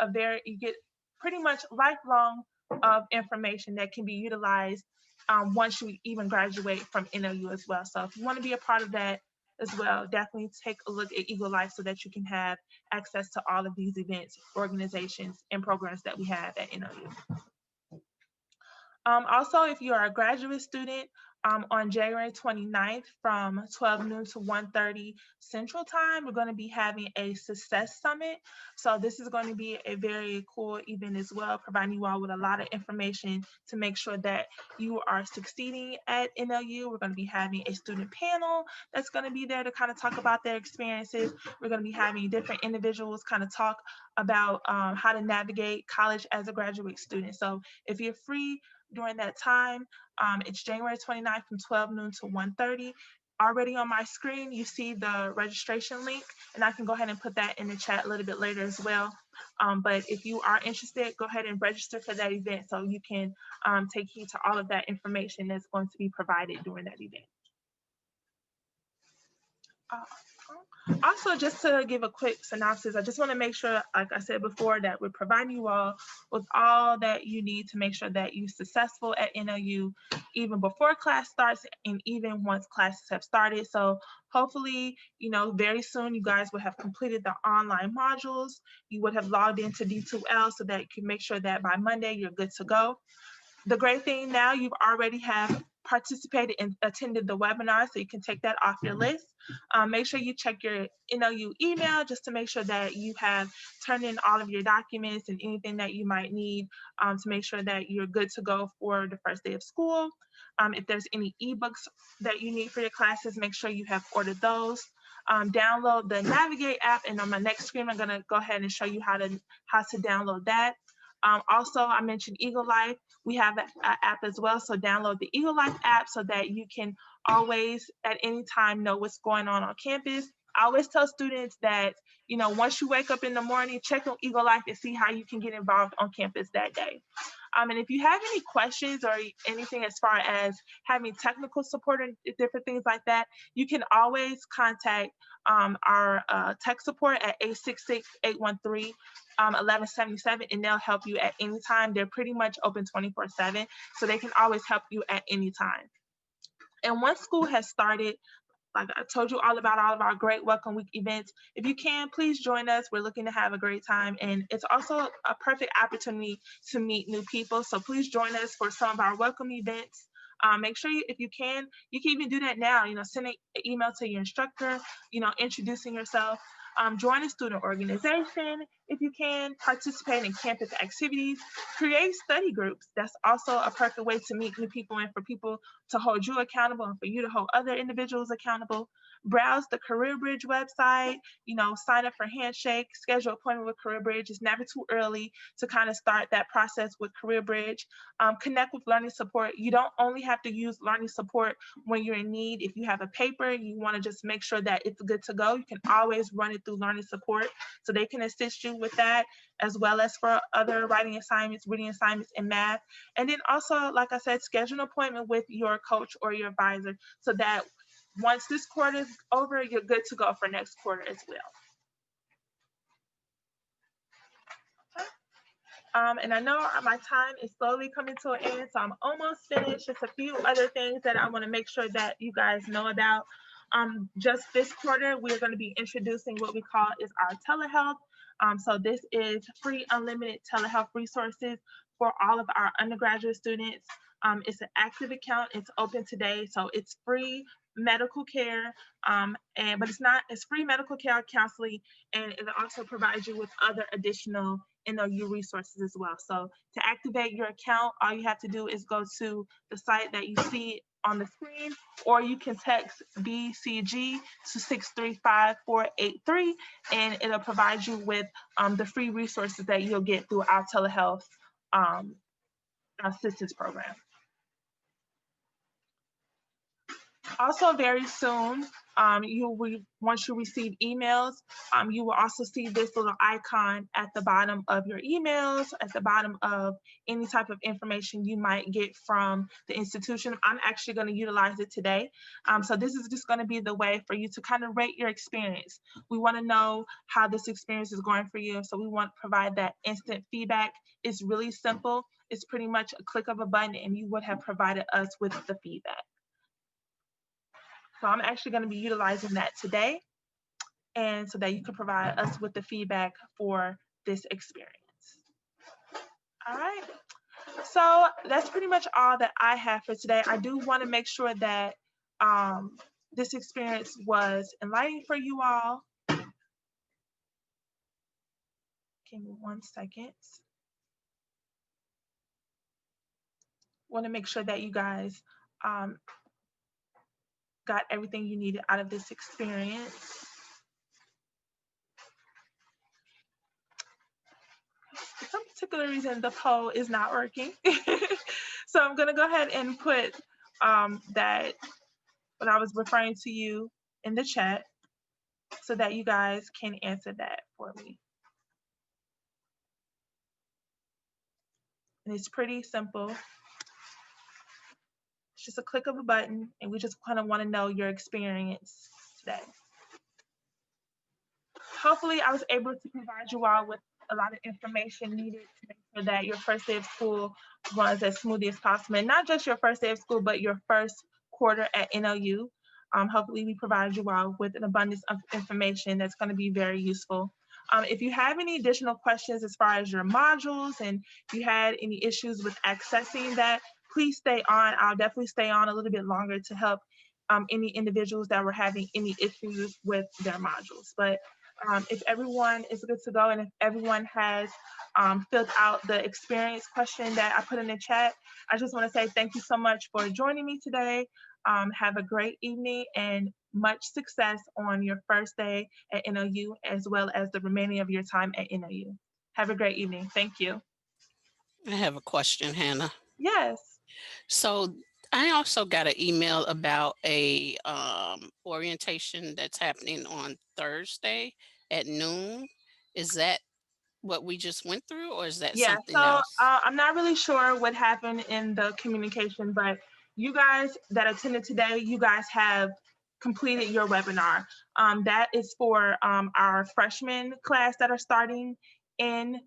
you get pretty much lifelong of information that can be utilized once you even graduate from NLU as well. So if you want to be a part of that as well, definitely take a look at Eagle Life so that you can have access to all of these events, organizations, and programs that we have at NLU. Also, if you are a graduate student, on January 29th from 12 noon to 1:30 Central Time, we're going to be having a Success Summit. So this is going to be a very cool event as well, providing you all with a lot of information to make sure that you are succeeding at NLU. We're going to be having a student panel that's going to be there to kind of talk about their experiences. We're going to be having different individuals kind of talk about how to navigate college as a graduate student. So if you're free during that time, it's January 29th from 12 noon to 1:30. already on my screen, you see the registration link, and I can go ahead and put that in the chat a little bit later as well. But if you are interested, go ahead and register for that event so you can take heed to all of that information that's going to be provided during that event. Also, just to give a quick synopsis, I just want to make sure, like I said before, that we're providing you all with all that you need to make sure that you're successful at NLU, even before class starts and even once classes have started. So hopefully, you know, very soon you guys will have completed the online modules. You would have logged into D2L so that you can make sure that by Monday you're good to go. The great thing now, you've already have participated and attended the webinar, so you can take that off your list. Make sure you check your NLU email just to make sure that you have turned in all of your documents and anything that you might need to make sure that you're good to go for the first day of school. If there's any ebooks that you need for your classes, make sure you have ordered those. Download the Navigate app, and on my next screen, I'm gonna go ahead and show you how to download that. Also, I mentioned Eagle Life. We have an app as well, so download the Eagle Life app so that you can always, at any time, know what's going on campus. I always tell students that, you know, once you wake up in the morning, check on Eagle Life and see how you can get involved on campus that day. And if you have any questions or anything as far as having technical support and different things like that, you can always contact our tech support at 866-813-1177, and they'll help you at any time. They're pretty much open 24/7, so they can always help you at any time. And once school has started, like I told you all about all of our great Welcome Week events. If you can, please join us. We're looking to have a great time. And it's also a perfect opportunity to meet new people. So please join us for some of our welcome events. Make sure if you can even do that now, you know, send an email to your instructor, you know, introducing yourself. Join a student organization if you can, participate in campus activities, create study groups. That's also a perfect way to meet new people and for people to hold you accountable and for you to hold other individuals accountable. Browse the CareerBridge website, you know, sign up for Handshake, schedule an appointment with CareerBridge. It's never too early to kind of start that process with CareerBridge. Connect with Learning Support. You don't only have to use Learning Support when you're in need. If you have a paper, you want to just make sure that it's good to go, you can always run it through Learning Support so they can assist you with that, as well as for other writing assignments, reading assignments, and math. And then also, like I said, schedule an appointment with your coach or your advisor so that once this quarter is over, you're good to go for next quarter as well. And I know my time is slowly coming to an end, so I'm almost finished. Just a few other things that I want to make sure that you guys know about. Just this quarter, we're going to be introducing what we call is our telehealth. So this is free unlimited telehealth resources for all of our undergraduate students. It's an active account. It's open today, so it's free medical care, but it's free medical care counseling, and it also provides you with other additional NLU resources as well. So to activate your account, all you have to do is go to the site that you see on the screen, or you can text BCG to 635-483, and it'll provide you with the free resources that you'll get through our telehealth assistance program. Also, very soon, once you receive emails, you will also see this little icon at the bottom of your emails, at the bottom of any type of information you might get from the institution. I'm actually going to utilize it today. So this is just going to be the way for you to kind of rate your experience. We want to know how this experience is going for you. So we want to provide that instant feedback. It's really simple. It's pretty much a click of a button and you would have provided us with the feedback. So I'm actually going to be utilizing that today, and so that you can provide us with the feedback for this experience. All right. So that's pretty much all that I have for today. I do want to make sure that this experience was enlightening for you all. Give me 1 second. Want to make sure that you guys got everything you needed out of this experience. For some particular reason, the poll is not working. So I'm gonna go ahead and put that but I was referring to you in the chat so that you guys can answer that for me. And it's pretty simple. It's just a click of a button, and we just kind of want to know your experience today. Hopefully, I was able to provide you all with a lot of information needed to make sure that your first day of school runs as smoothly as possible. And not just your first day of school, but your first quarter at NLU. Hopefully, we provide you all with an abundance of information that's going to be very useful. If you have any additional questions as far as your modules and you had any issues with accessing that, please stay on. I'll definitely stay on a little bit longer to help any individuals that were having any issues with their modules. But if everyone is good to go and if everyone has filled out the experience question that I put in the chat, I just want to say thank you so much for joining me today. Have a great evening and much success on your first day at NLU, as well as the remaining of your time at NLU. Have a great evening. Thank you. I have a question, Hannah. Yes. So I also got an email about a orientation that's happening on Thursday at noon. Is that what we just went through, or is that something else? I'm not really sure what happened in the communication, but you guys that attended today, you guys have completed your webinar. That is for our freshman class that are starting in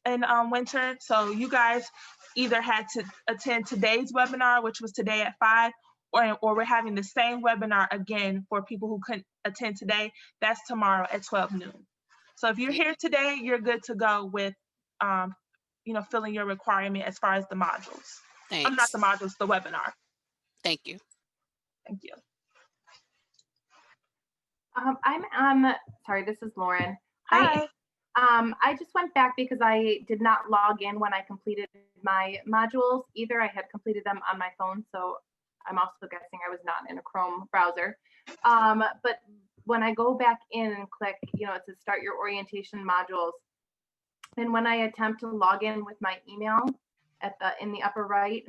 winter. So you guys either had to attend today's webinar, which was today at 5, or we're having the same webinar again for people who couldn't attend today. That's tomorrow at 12 noon. So if you're here today, you're good to go with, filling your requirement as far as the modules. Thanks. Not the modules, the webinar. Thank you. Thank you. Sorry, this is Lauren. Hi. I just went back because I did not log in when I completed my modules either. I had completed them on my phone, so I'm also guessing I was not in a Chrome browser. But when I go back in and click, it says start your orientation modules. And when I attempt to log in with my email in the upper right,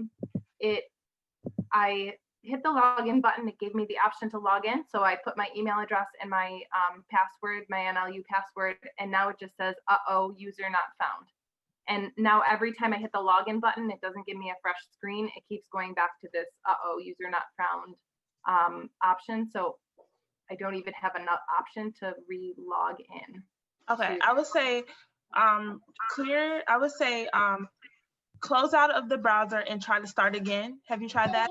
I hit the login button. It gave me the option to log in. So I put my email address and my password, my NLU password, and now it just says, uh-oh, user not found. And now every time I hit the login button, it doesn't give me a fresh screen. It keeps going back to this, uh-oh, user not found option. So I don't even have enough option to re-log in. Okay, I would say close out of the browser and try to start again. Have you tried that?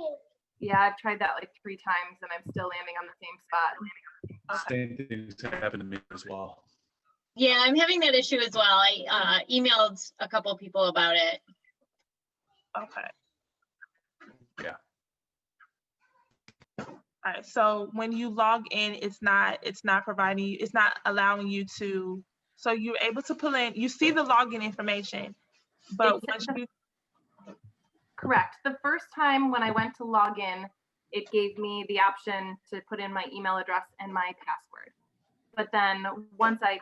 Yeah, I've tried that like 3 times and I'm still landing on the same spot. Same things happened to me as well. Yeah, I'm having that issue as well. I emailed a couple of people about it. Okay. Yeah. All right. So when you log in, it's not providing you, it's not allowing you to. So you're able to pull in. You see the login information, but once you. Correct. The first time when I went to log in, it gave me the option to put in my email address and my password. But then once I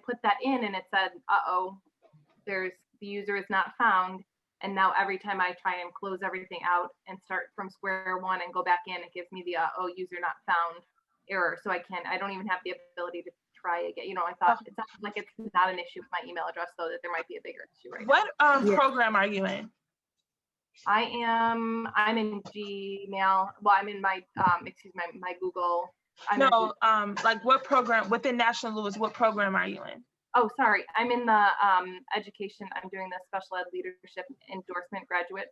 put that in and it said, uh-oh, the user is not found. And now every time I try and close everything out and start from square one and go back in, it gives me the, uh-oh, user not found error. So I don't even have the ability to try again. I thought it sounds like it's not an issue with my email address, though, that there might be a bigger issue right now. What program are you in? I'm in Gmail. Well, I'm in my, my Google. Like what program within National Louis, what program are you in? Oh, sorry. I'm in the education. I'm doing the special ed leadership endorsement graduate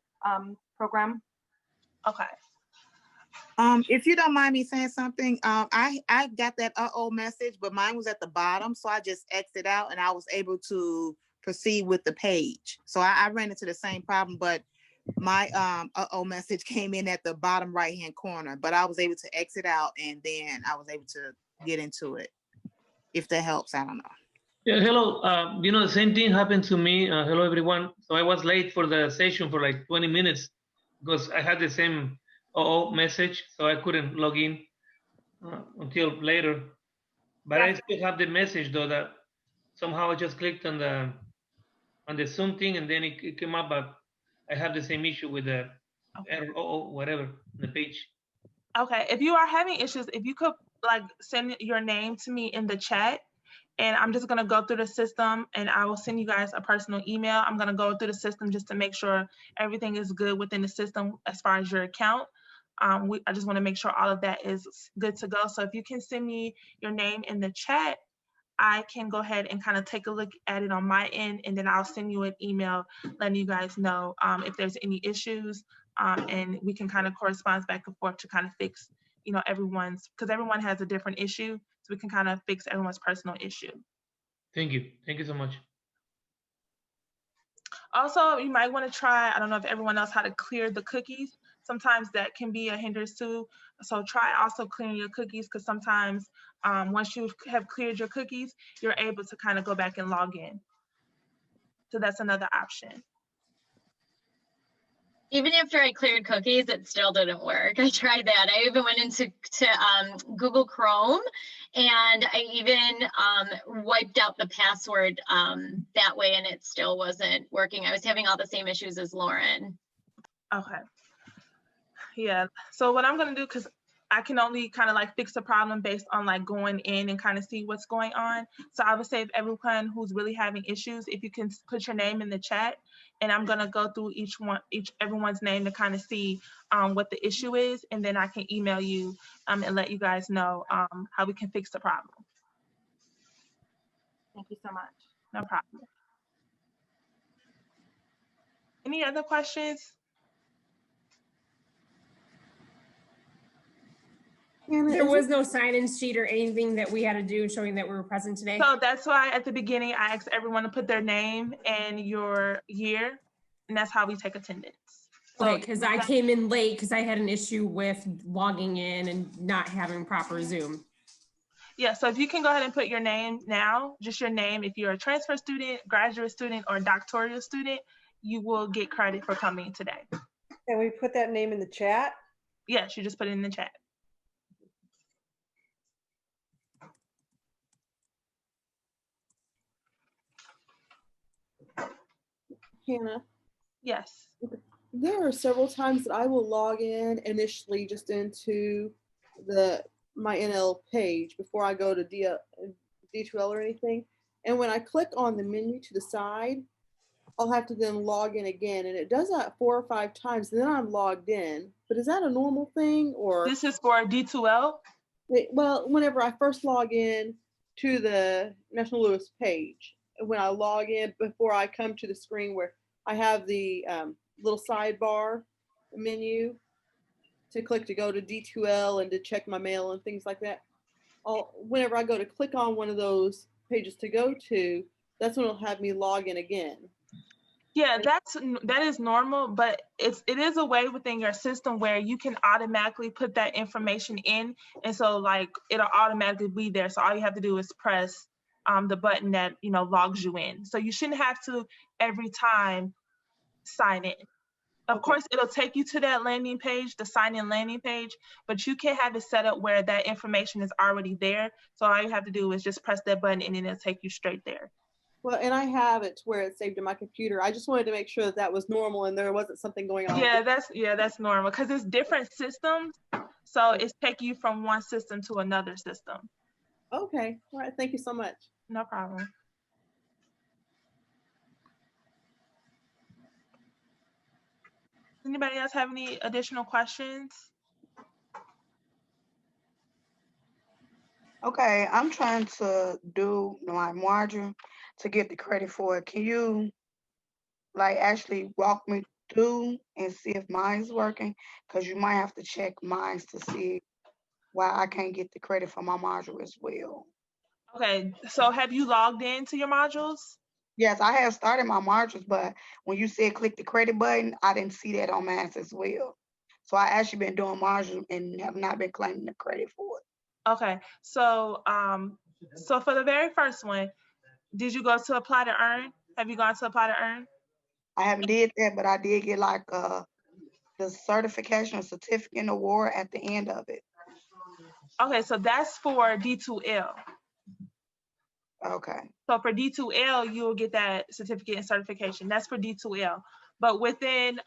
program. Okay. If you don't mind me saying something, I got that uh-oh message, but mine was at the bottom. So I just exited out and I was able to proceed with the page. So I ran into the same problem, but my uh-oh message came in at the bottom right-hand corner, but I was able to exit out and then I was able to get into it. If that helps, I don't know. Yeah, hello. The same thing happened to me. Hello, everyone. So I was late for the session for like 20 minutes because I had the same uh-oh message, so I couldn't log in until later. But I still have the message though that somehow I just clicked on the Zoom thing and then it came up, but I have the same issue with the error, whatever, the page. Okay, if you are having issues, if you could like send your name to me in the chat, and I'm just gonna go through the system and I will send you guys a personal email. I'm gonna go through the system just to make sure everything is good within the system as far as your account. I just wanna make sure all of that is good to go. So if you can send me your name in the chat, I can go ahead and kind of take a look at it on my end, and then I'll send you an email letting you guys know if there's any issues, and we can kind of correspond back and forth to kind of fix, you know, everyone's, because everyone has a different issue, so we can kind of fix everyone's personal issue. Thank you. Thank you so much. Also, you might want to try, I don't know if everyone knows how to clear the cookies. Sometimes that can be a hindrance too. So try also clearing your cookies, because sometimes once you have cleared your cookies, you're able to kind of go back and log in. So that's another option. Even after I cleared cookies, it still didn't work. I tried that. I even went into Google Chrome, and I even wiped out the password that way, and it still wasn't working. I was having all the same issues as Lauren. Okay. Yeah. So what I'm gonna do, because I can only kind of like fix the problem based on like going in and kind of see what's going on. So I would say if everyone who's really having issues, if you can put your name in the chat, and I'm gonna go through everyone's name to kind of see what the issue is, and then I can email you and let you guys know how we can fix the problem. Thank you so much. No problem. Any other questions? There was no sign-in sheet or anything that we had to do showing that we were present today. So that's why at the beginning I asked everyone to put their name and your year, and that's how we take attendance. Okay, because I came in late because I had an issue with logging in and not having proper Zoom. Yeah, so if you can go ahead and put your name now, just your name. If you're a transfer student, graduate student, or doctoral student, you will get credit for coming today. Can we put that name in the chat? Yes, you just put it in the chat. Hannah? Yes. There are several times that I will log in initially just into my NL page before I go to D2L or anything. And when I click on the menu to the side, I'll have to then log in again. And it does that 4 or 5 times, and then I'm logged in. But is that a normal thing, or? This is for D2L? Well, whenever I first log in to the National Louis page, when I log in, before I come to the screen where I have the little sidebar menu to click to go to D2L and to check my mail and things like that. Whenever I go to click on one of those pages to go to, that's when it'll have me log in again. Yeah, that is normal, but it is a way within your system where you can automatically put that information in, and so like it'll automatically be there. So all you have to do is press the button that logs you in. So you shouldn't have to every time sign in. Of course, it'll take you to that landing page, the sign-in landing page, but you can have it set up where that information is already there. So all you have to do is just press that button, and then it'll take you straight there. Well, and I have it to where it's saved in my computer. I just wanted to make sure that that was normal and there wasn't something going on. Yeah, that's normal because it's different systems. So it's taking you from one system to another system. Okay. All right. Thank you so much. No problem. Anybody else have any additional questions? Okay, I'm trying to do my module to get the credit for it. Can you like actually walk me through and see if mine's working? Because you might have to check mine to see why I can't get the credit for my module as well. Okay, so have you logged into your modules? Yes, I have started my modules, but when you said click the credit button, I didn't see that on mine as well. So I actually been doing modules and have not been claiming the credit for it. Okay, so so for the very first one, did you go to apply to earn? Have you gone to apply to earn? I haven't did that, but I did get like the certification or certificate award at the end of it. Okay, so that's for D2L. Okay. So for D2L, you will get that certificate and certification. That's for D2L. But within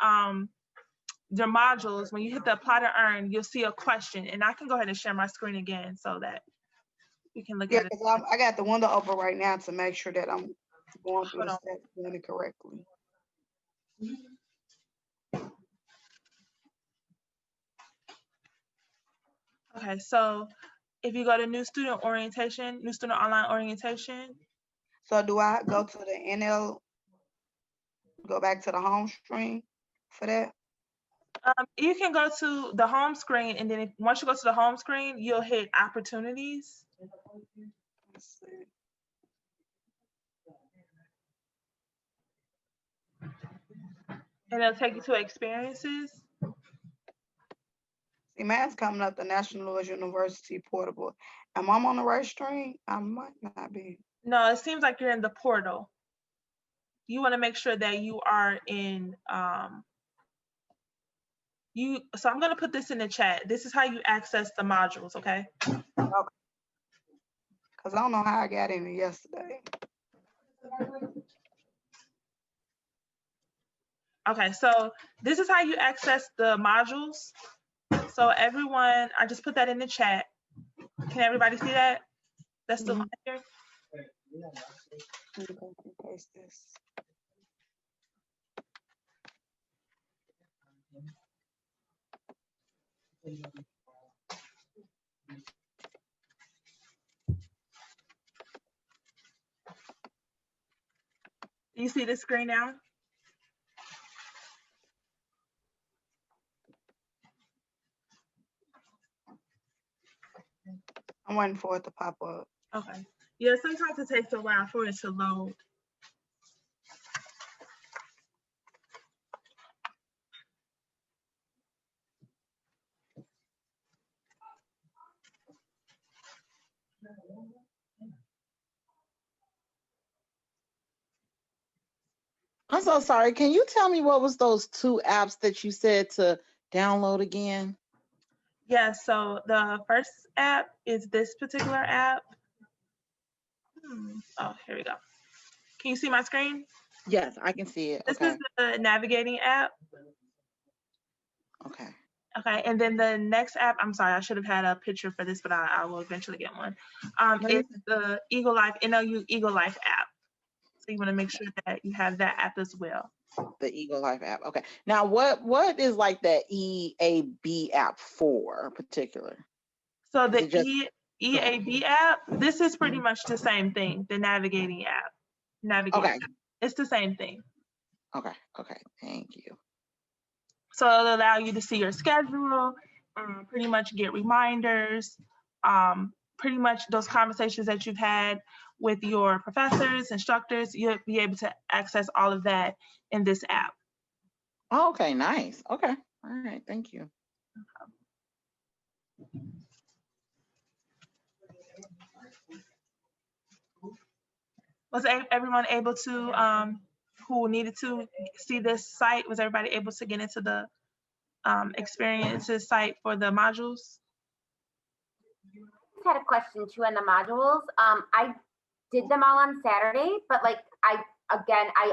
your modules, when you hit the apply to earn, you'll see a question, and I can go ahead and share my screen again so that you can look Yeah, at it. because I got the window open right now to make sure that I'm going through Hold the on. steps doing it correctly. Okay, so if you go to new student orientation, new student online orientation. So do I go to the NL, go back to the home screen for that? You can go to the home screen, and then once you go to the home screen, you'll hit opportunities. Let's see. And it'll take you to experiences. See, mine's coming up, the National Louis University Portable. Am I on the right screen? I might not be. No, it seems like you're in the portal. You want to make sure that you are in, so I'm going to put this in the chat. This is how you access the modules, okay? Okay. Because I don't know how I got in it yesterday. Okay, so this is how you access the modules. So everyone, I just put that in the chat. Can everybody see that? That's still on here? Paste this. Do you see the screen now? I'm waiting for it to pop up. Okay. Yeah, sometimes it takes a while for it to load. I'm so sorry. Can you tell me what was those 2 apps that you said to download again? Yeah, so the first app is this particular app. Oh, here we go. Can you see my screen? Yes, I can see it. This Okay. is the navigating app. Okay. Okay, and then the next app, I'm sorry, I should have had a picture for this, but I will eventually get one. It's the Eagle Life, NLU Eagle Life app. So you want to make sure that you have that app as well. The Eagle Life app. Okay. Now, what is like the EAB app for in particular? So the Is it just- EAB app, this is pretty much the same thing, the navigating app. Okay. App. It's the same thing. Okay. Okay. Thank you. So it'll allow you to see your schedule, pretty much get reminders, pretty much those conversations that you've had with your professors, instructors, you'll be able to access all of that in this app. Oh, okay, nice. Okay. All right. Thank you. Was everyone able to, who needed to see this site, was everybody able to get into the experiences site for the modules? I had a question too on the modules. I did them all on Saturday, but like I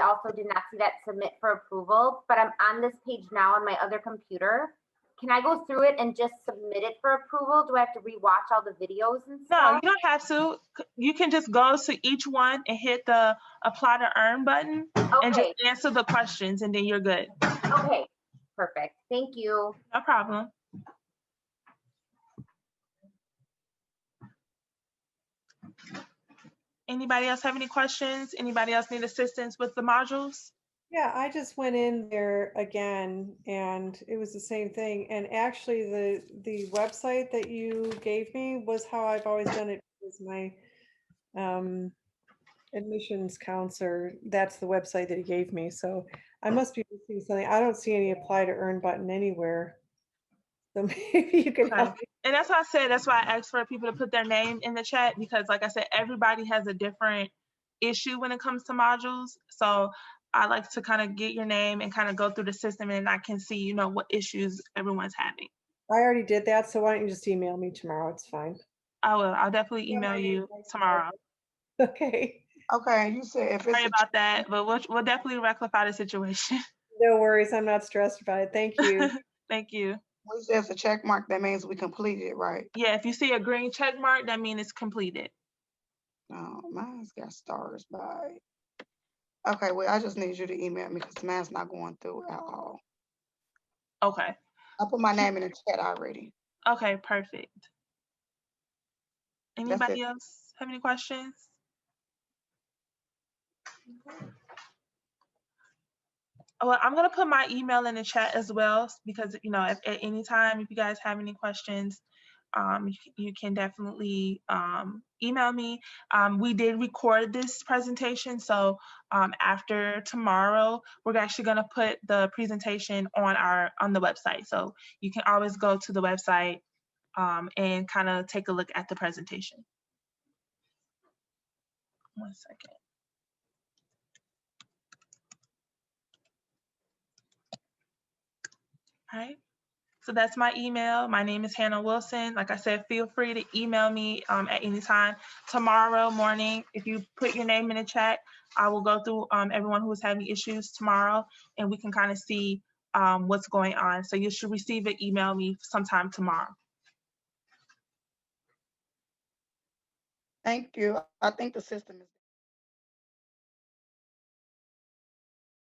also did not see that submit for approval, but I'm on this page now on my other computer. Can I go through it and just submit it for approval? Do I have to rewatch all the videos and stuff? No, you don't have to. You can just go to each one and hit the apply to earn button and just answer the questions, and then you're good. Okay, perfect. Thank you. No problem. Anybody else have any questions? Anybody else need assistance with the modules? Yeah, I just went in there again and it was the same thing. And actually the website that you gave me was how I've always done it. Was my admissions counselor. That's the website that he gave me. So I must be missing something. I don't see any apply to earn button anywhere. So maybe you can help me. And that's why I said, that's why I asked for people to put their name in the chat, because like I said, everybody has a different issue when it comes to modules. So I like to kind of get your name and kind of go through the system, and I can see, you know, what issues everyone's having. I already did that. So why don't you just email me tomorrow? It's fine. I will. I'll definitely email you tomorrow. Okay. Okay, you said if it's sorry about that, but we'll definitely rectify the situation. No worries. I'm not stressed about it. Thank you. Thank you. Once there's a check mark, that means we completed it, right? Yeah, if you see a green check mark, that means it's completed. No, mine's got stars by. Okay, well, I just need you to email me because mine's not going through at all. Okay. I put my name in the chat already. Okay, perfect. That's Anybody it. else have any questions? Well, I'm gonna put my email in the chat as well because if at any time if you guys have any questions, you can definitely email me. We did record this presentation, so after tomorrow, we're actually gonna put the presentation on the website. So you can always go to the website and kind of take a look at the presentation. 1 second. All right. So that's my email. My name is Hannah Wilson. Like I said, feel free to email me at any time. Tomorrow morning, if you put your name in the chat, I will go through everyone who is having issues tomorrow, and we can kind of see what's going on. So you should receive an email me sometime tomorrow. Thank you. I think the system is